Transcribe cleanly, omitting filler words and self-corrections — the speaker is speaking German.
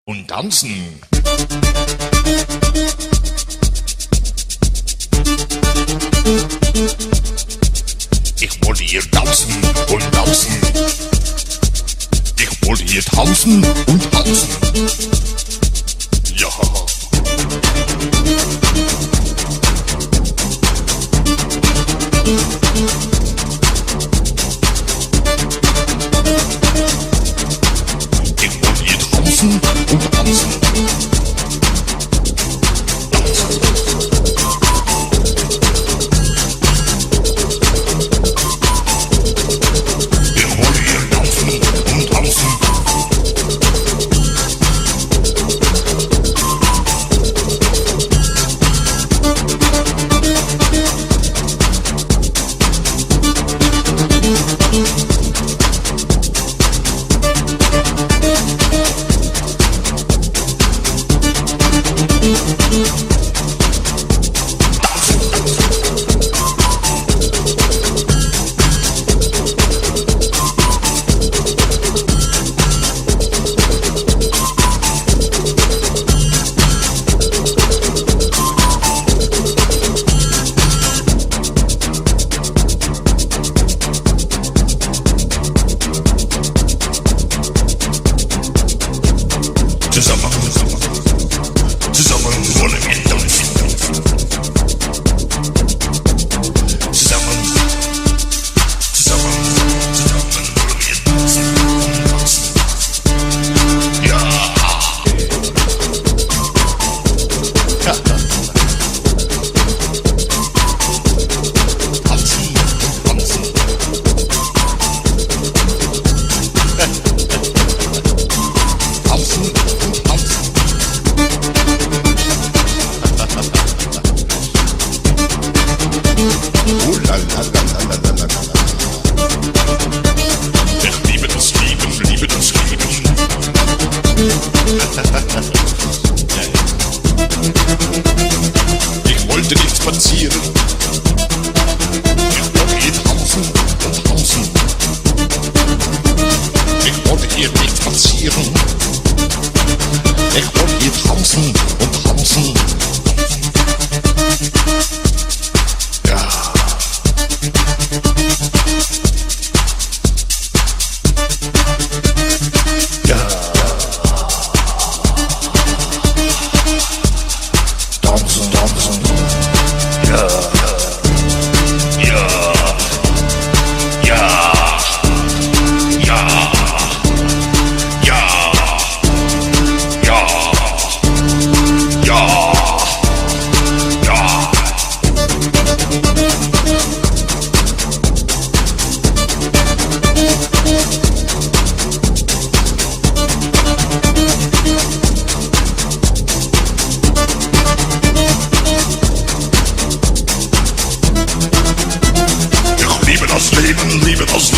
und tanzen. Ich wollte hier tanzen und tanzen. Ich wollte hier tanzen und tanzen. Ja. Ich wollte hier tanzen und tanzen. Zusammen wollen wir tanzen. Zusammen wollen wir tanzen. Ja. Ich liebe das Leben, liebe das Leben. Ich wollte nicht spazieren. Ich wollte hier tanzen und tanzen. Ich wollte hier nicht spazieren. Ich wollte hier tanzen und tanzen. Ja. Ja. Tanzen, tanzen. Ja. Ja. Ja. Ja. Ja. Ja. Ja. Ja. Ich liebe das Leben, liebe das